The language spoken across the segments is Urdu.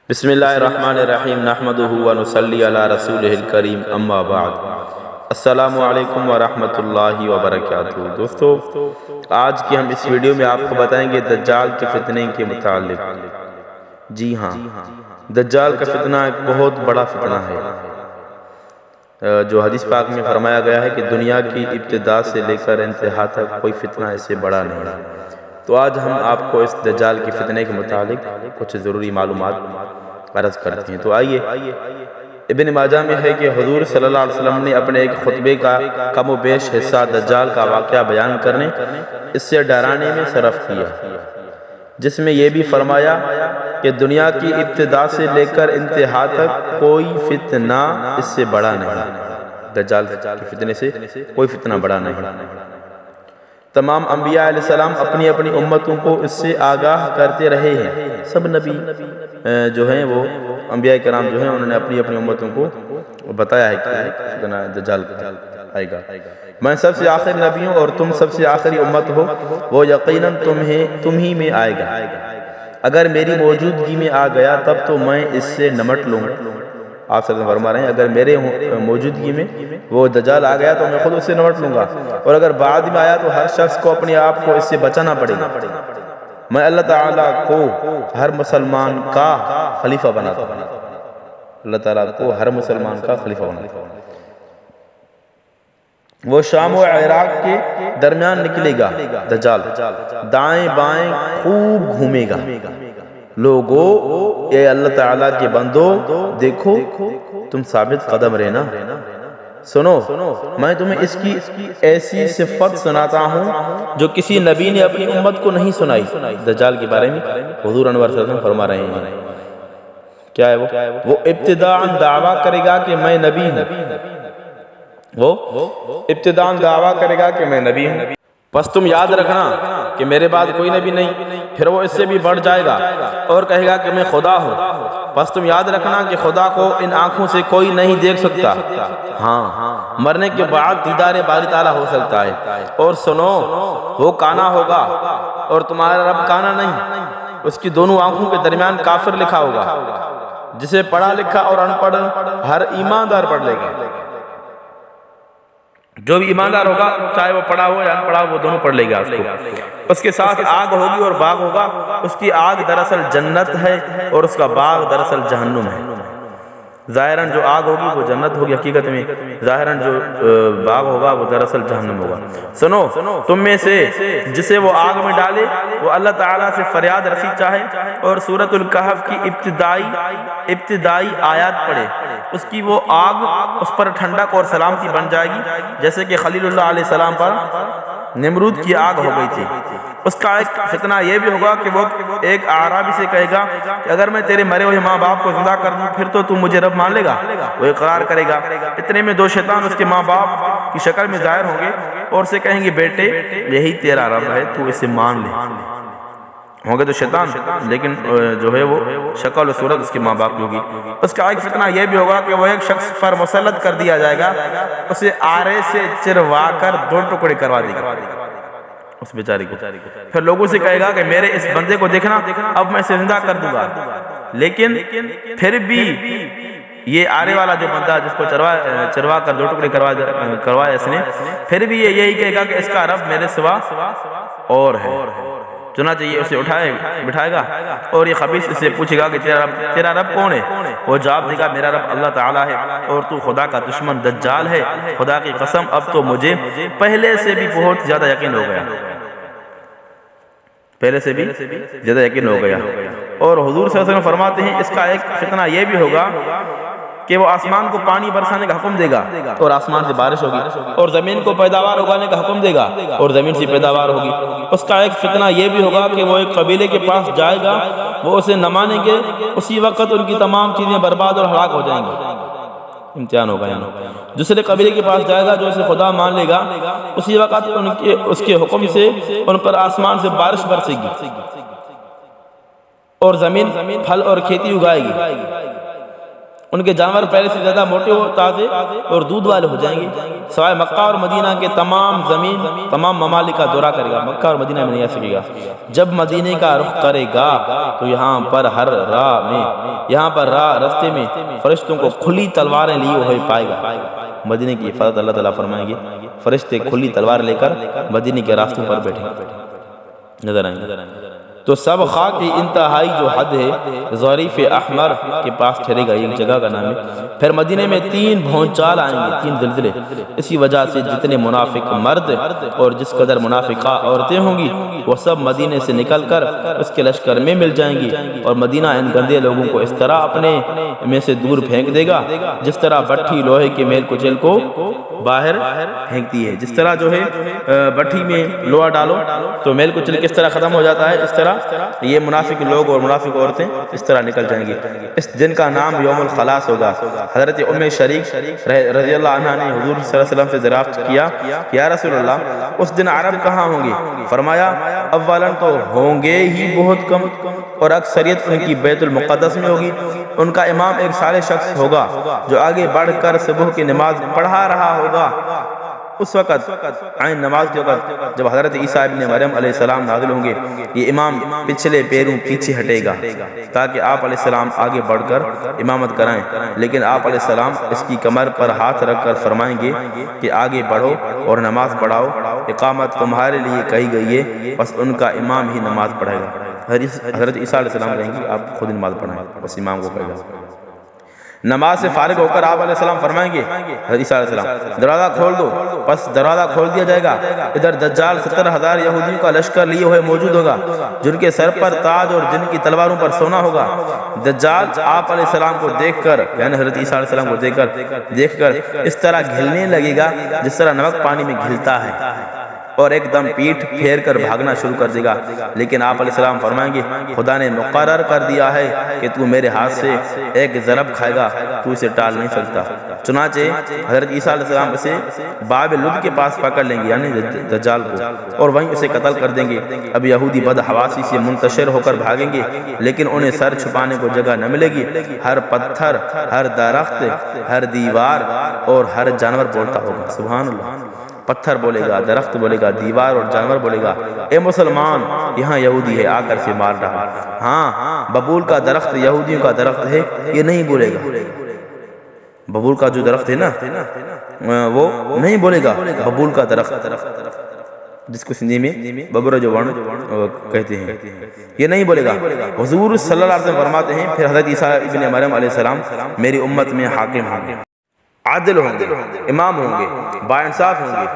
بسم اللہ الرحمن الرحیم نحمدہ و نصلی علی رسولہ الکریم اما بعد السلام علیکم ورحمۃ اللہ وبرکاتہ۔ دوستو، آج کی ہم اس ویڈیو میں آپ کو بتائیں گے دجال کے فتنے کے متعلق۔ جی ہاں، دجال کا فتنہ ایک بہت بڑا فتنہ ہے جو حدیث پاک میں فرمایا گیا ہے کہ دنیا کی ابتدا سے لے کر انتہا تک کوئی فتنہ ایسے بڑا نہیں ہے۔ تو آج ہم آپ کو اس دجال کے فتنے کے متعلق کچھ ضروری معلومات عرض کرتے ہیں۔ تو آئیے، ابن ماجہ میں ہے کہ حضور صلی اللہ علیہ وسلم نے اپنے ایک خطبے کا کم و بیش حصہ دجال کا واقعہ بیان کرنے، اس سے ڈرانے میں صرف کیا، جس میں یہ بھی فرمایا کہ دنیا کی ابتدا سے لے کر انتہا تک کوئی فتنہ اس سے بڑا نہیں، دجال کے فتنے سے کوئی فتنہ بڑا نہیں۔ تمام انبیاء علیہ السلام اپنی اپنی امتوں کو اس سے آگاہ کرتے رہے ہیں۔ سب نبی جو ہیں، وہ انبیاء کرام جو ہیں، انہوں نے اپنی اپنی امتوں کو بتایا ہے کہ فتنہ دجال آئے گا۔ میں سب سے آخری نبی ہوں اور تم سب سے آخری امت ہو، وہ یقیناً تم ہی میں آئے گا۔ اگر میری موجودگی میں آ گیا تب تو میں اس سے نمٹ لوں گا۔ آپ صلی اللہ علیہ وسلم فرما رہے ہیں اگر میرے موجودگی میں وہ دجال آ گیا تو میں خود اس سے نمٹ لوں گا، اور اگر بعد میں آیا تو ہر شخص کو اپنے آپ کو اس سے بچانا پڑے گا۔ میں اللہ تعالیٰ کو ہر مسلمان کا خلیفہ بناتا ہوں، اللہ تعالیٰ کو ہر مسلمان کا خلیفہ بناتا ہوں۔ وہ شام و عراق کے درمیان نکلے گا دجال، دائیں بائیں خوب گھومے گا۔ لوگو، اے اللہ تعالیٰ کے بندو، دیکھو تم ثابت قدم رہنا، سنو میں تمہیں اس کی ایسی صفت سناتا ہوں جو کسی نبی نے اپنی امت کو نہیں سنائی۔ دجال کے بارے میں حضور انور صلی اللہ علیہ وسلم فرما رہے ہیں، کیا ہے وہ ابتداءً دعویٰ کرے گا کہ میں نبی ہوں، وہ ابتداءً دعویٰ کرے گا کہ میں نبی ہوں، بس تم یاد رکھنا کہ میرے بعد کوئی نبی نہیں۔ پھر وہ اس سے بھی بڑھ جائے گا اور کہے گا کہ میں خدا ہوں، بس تم یاد رکھنا کہ خدا کو ان آنکھوں سے کوئی نہیں دیکھ سکتا، ہاں مرنے کے بعد دیدار باری تعالیٰ ہو سکتا ہے۔ اور سنو، وہ کانا ہوگا اور تمہارا رب کانا نہیں، اس کی دونوں آنکھوں کے درمیان کافر لکھا ہوگا، جسے پڑھا لکھا اور ان پڑھ ہر ایماندار پڑھ لے گا۔ جو بھی ایماندار ہوگا، چاہے وہ پڑھا ہو یا ان پڑھا ہو، وہ دونوں پڑھ لے گا اس کو۔ اس کے ساتھ آگ ہوگی اور باغ ہوگا، اس کی آگ دراصل جنت ہے اور اس کا باغ دراصل جہنم ہے۔ ظاہراً جو آگ ہوگی وہ جنت ہوگی، حقیقت میں ظاہراً جو باغ ہوگا وہ دراصل جہنم ہوگا۔ سنو، تم میں سے جسے وہ آگ میں ڈالے وہ اللہ تعالیٰ سے فریاد رسی چاہے اور سورۃ الکہف کی ابتدائی آیات پڑھے، اس کی وہ آگ اس پر ٹھنڈک اور سلامتی بن جائے گی، جیسے کہ خلیل اللہ علیہ السلام پر نمرود کی آگ ہو گئی تھی۔ اس کا ایک فتنہ یہ بھی ہوگا کہ وہ ایک اعرابی سے کہے گا کہ اگر میں تیرے مرے ہوئے ماں باپ کو زندہ کر دوں پھر تو مجھے رب مان لے گا؟ وہ اقرار کرے گا۔ اتنے میں دو شیطان اس کے ماں باپ کی شکل میں ظاہر ہوں گے اور اسے کہیں گے بیٹے یہی تیرا رب ہے، تو اسے مان لے۔ ہوں گے تو شیطان، لیکن جو ہے وہ شکل و صورت اس کے ماں باپ کی ہوگی۔ اس کا ایک فتنہ یہ بھی ہوگا کہ وہ ایک شخص پر مسلط کر دیا جائے گا، اسے آرے سے چروا کر دو ٹکڑے کروا دے گا اس بیچارے کو۔ پھر لوگوں سے کہے گا کہ میرے اس بندے کو دیکھنا، اب میں اسے زندہ کر دوں گا، لیکن پھر بھی یہ آرے والا جو بندہ جس کو چروا کر دو ٹکڑے کروایا اس نے، پھر بھی یہ یہی کہے گا کہ اس کا رب میرے سوا اور ہے۔ چنانچہ یہ اسے بٹھائے گا اور یہ خبیث اسے پوچھے گا کہ تیرا رب کون ہے؟ وہ جواب دے گا میرا رب اللہ تعالیٰ ہے اور تو خدا کا دشمن دجال ہے۔ خدا کی قسم اب تو مجھے پہلے سے بھی بہت زیادہ یقین ہو گیا، پہلے سے بھی زیادہ یقین ہو گیا۔ اور حضور صلی اللہ علیہ وسلم فرماتے ہیں اس کا ایک فتنہ یہ بھی ہوگا کہ وہ آسمان کو پانی برسانے کا حکم دے گا اور آسمان سے بارش ہوگی، اور زمین کو پیداوار اگانے کا حکم دے گا اور زمین سے پیداوار ہوگی۔ اس کا ایک فتنہ یہ بھی ہوگا کہ وہ ایک قبیلے کے پاس جائے گا، وہ اسے نہ مانیں گے، اسی وقت ان کی تمام چیزیں برباد اور ہلاک ہو جائیں گی۔ امتحان ہوگا یہاں۔ دوسرے قبیلے کے پاس جائے گا جو اسے خدا مان لے گا، اسی وقت اس کے حکم سے ان پر آسمان سے بارش برسے گی اور زمین پھل اور کھیتی اگائے گی۔ ان کے جانور پہلے سے زیادہ موٹے و تازے اور دودھ والے ہو جائیں گے، سوائے مکہ اور مدینہ کے تمام تمام ممالک کا دورہ کرے گا، مکہ اور مدینہ میں نہیں آ سکے گا۔ جب مدینے کا رخ کرے گا تو یہاں پر راستے میں فرشتوں کو کھلی تلواریں لیے ہوئے پائے گا۔ مدینے کی حفاظت اللہ تعالیٰ فرمائیں گے، فرشتے کھلی تلوار لے کر مدینے کے راستوں پر بیٹھے نظر آئیں گے۔ تو سب خاک کی انتہائی جو حد ہے ظریف احمر کے پاس ٹھہرے گا، ایک جگہ کا نام ہے۔ پھر مدینے میں 3 بھونچال آئیں گے، 3 زلزلے۔ اسی وجہ سے جتنے منافق مرد اور جس قدر منافقہ عورتیں ہوں گی وہ سب مدینے سے نکل کر اس کے لشکر میں مل جائیں گی، اور مدینہ ان گندے لوگوں کو اس طرح اپنے میں سے دور پھینک دے گا جس طرح بٹھی لوہے کے میل کچیل کو باہر پھینکتی ہے۔ جس طرح جو ہے بٹھی میں لوہا ڈالو تو میل کچیل کس طرح ختم ہو جاتا ہے، اس طرح یہ منافق لوگ اور منافق عورتیں اس طرح نکل جائیں گی۔ اس دن کا نام یوم الخلاص ہوگا۔ حضرت ام شریک رضی اللہ عنہ نے حضور صلی اللہ علیہ وسلم سے دریافت کیا، یا رسول اللہ اس دن عرب کہاں ہوں گے؟ فرمایا اولا تو ہوں گے ہی بہت کم، اور اکثریت ان کی بیت المقدس میں ہوگی۔ ان کا امام ایک صالح شخص ہوگا جو آگے بڑھ کر صبح کی نماز پڑھا رہا ہوگا۔ اس وقت عین نماز کے وقت جب حضرت عیسیٰ ابن مریم علیہ السلام نازل ہوں گے، یہ امام پچھلے پیروں پیچھے ہٹے گا تاکہ آپ علیہ السلام آگے بڑھ کر امامت کرائیں، لیکن آپ علیہ السلام اس کی کمر پر ہاتھ رکھ کر فرمائیں گے کہ آگے بڑھو اور نماز پڑھاؤ، اقامت تمہارے لیے کہی گئی ہے، بس ان کا امام ہی نماز پڑھائے گا۔ حضرت عیسیٰ علیہ السلام کہیں گے آپ خود نماز پڑھائیں، بس امام کو کہے گا۔ نماز سے فارغ ہو کر آپ علیہ السلام فرمائیں گے، حضرت عیسیٰ علیہ السلام دروازہ کھول دو، بس دروازہ کھول دیا جائے گا۔ ادھر دجال 70,000 یہودیوں کا لشکر لیے ہوئے موجود ہوگا جن کے سر پر تاج اور جن کی تلواروں پر سونا ہوگا۔ دجال آپ علیہ السلام کو دیکھ کر، یعنی حضرت عیسیٰ علیہ السلام کو دیکھ کر اس طرح گھلنے لگے گا جس طرح نمک پانی میں گھلتا ہے، اور ایک دم پیٹھ پھیر کر بھاگنا شروع کر دے گا، لیکن آپ علیہ السلام فرمائیں گے خدا نے مقرر کر دیا ہے کہ تو میرے ہاتھ سے ایک ضرب کھائے گا، تو اسے ٹال نہیں سکتا۔ چنانچہ حضرت عیسیٰ علیہ السلام اسے باب لد کے پاس پکڑ لیں گے، یعنی دجال کو، اور وہیں اسے قتل کر دیں گے۔ اب یہودی بدحواسی سے منتشر ہو کر بھاگیں گے، لیکن انہیں سر چھپانے کو جگہ نہ ملے گی۔ ہر پتھر، ہر درخت، ہر دیوار اور ہر جانور بولتا ہوگا، سبحان اللہ۔ پتھر بولے گا، درخت بولے گا، دیوار اور جانور بولے گا اے مسلمان یہاں یہودی ہے، آ کر سے مار ڈال۔ ہاں ببول کا درخت یہودیوں کا درخت ہے، یہ نہیں بولے گا۔ ببول کا جو درخت ہے نا وہ نہیں بولے گا، ببول کا درخت جس کو سندھی میں ببر جو کہتے ہیں، یہ نہیں بولے گا۔ حضور صلی اللہ علیہ وسلم فرماتے ہیں پھر حضرت عیسیٰ ابن مریم علیہ السلام میری امت میں حاکم ہوں گے، عادل ہوں گے، امام ہوں گے، باانصاف ہوں گے،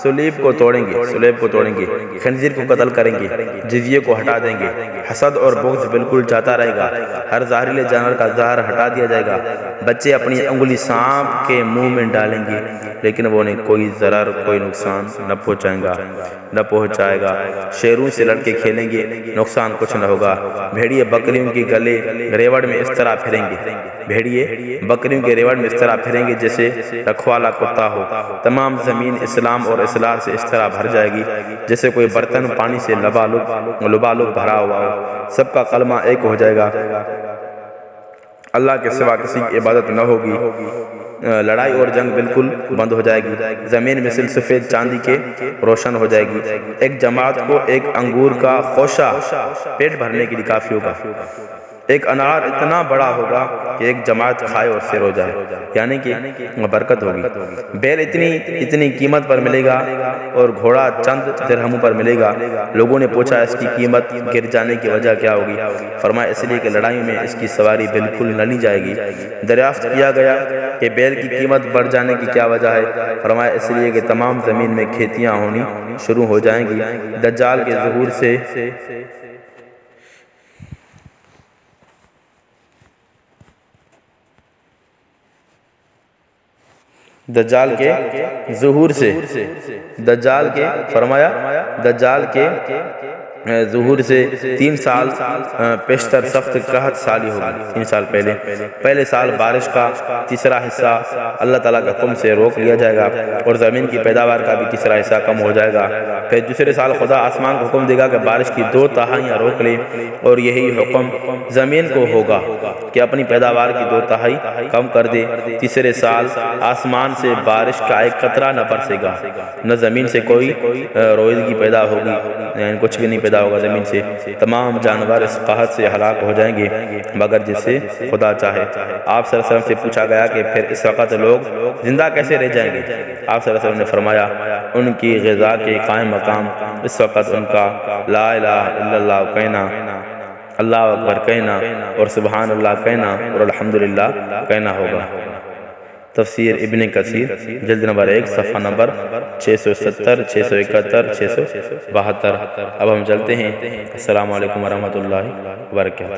صلیب کو توڑیں گے، خنزیر کو قتل کریں گے، جزیے کو ہٹا دیں گے، حسد اور بغض بالکل جاتا رہے گا، ہر زہریلے جانور کا زہر ہٹا دیا جائے گا، بچے اپنی انگلی سانپ کے منہ میں ڈالیں گے لیکن وہ انہیں کوئی ضرر کوئی نقصان نہ پہنچائے گا، شیروں سے لڑ کے کھیلیں گے، نقصان کچھ نہ ہوگا، بھیڑیے بکریوں کے گلے ریوڑ میں اس طرح پھریں گے جیسے رکھوالا کتا ہو، تمام زمین اسلام اور اصلاح سے اس طرح بھر جائے گی جیسے کوئی برتن پانی سے لبالب بھرا ہوا ہو، سب کا کلمہ ایک ہو جائے گا، اللہ کے سوا کسی کی عبادت نہ ہوگی، لڑائی اور جنگ بالکل بند ہو جائے گی، زمین مثل سفید چاندی کے روشن ہو جائے گی، ایک جماعت کو ایک انگور کا خوشہ پیٹ بھرنے کے لیے کافی ہوگا، ایک انار اتنا بڑا ہوگا کہ ایک جماعت کھائے اور سیر ہو جائے، یعنی کہ برکت ہوگی، بیل اتنی قیمت پر ملے گا اور گھوڑا چند درہموں پر ملے گا۔ لوگوں نے پوچھا اس کی قیمت گر جانے کی وجہ کیا ہوگی؟ فرمایا اس لیے کہ لڑائیوں میں اس کی سواری بالکل نہ لی جائے گی۔ دریافت کیا گیا کہ بیل کی قیمت بڑھ جانے کی کیا وجہ ہے؟ فرمایا اس لیے کہ تمام زمین میں کھیتیاں ہونی شروع ہو جائیں گی، دجال کے ظہور سے دجال کے ظہور سے 3 سال پیشتر سخت قحط سالی ہوگی، 3 سال پہلے سال بارش کا تیسرا حصہ اللہ تعالیٰ کے حکم سے روک لیا جائے گا اور زمین کی پیداوار کا بھی تیسرا حصہ کم ہو جائے گا۔ پھر دوسرے سال خدا آسمان کو حکم دے گا کہ بارش کی 2/3 روک لے، اور یہی حکم زمین کو ہوگا کہ اپنی پیداوار کی 2/3 کم کر دے۔ تیسرے سال آسمان سے بارش کا ایک قطرہ نہ برسے گا، نہ زمین سے کوئی رویدگی پیدا ہوگی، یعنی کچھ بھی نہیں پیدا ہوگا زمین سے۔ تمام جانور اس قحط سے ہلاک ہو جائیں گے مگر جس سے خدا چاہے۔ آپ صلی اللہ علیہ وسلم سے پوچھا گیا کہ پھر اس وقت لوگ زندہ کیسے رہ جائیں گے؟ آپ صلی اللہ علیہ وسلم نے فرمایا، ان کی غذا کے قائم مقام اس وقت ان کا لا الہ الا اللہ کہنا، اللہ اکبر کہنا اور سبحان اللہ کہنا اور الحمدللہ کہنا ہوگا۔ تفسیر ابن کثیر جلد نمبر 1 صفحہ نمبر 670 671 672۔ اب ہم چلتے ہیں۔ السلام علیکم ورحمۃ اللہ وبرکاتہ۔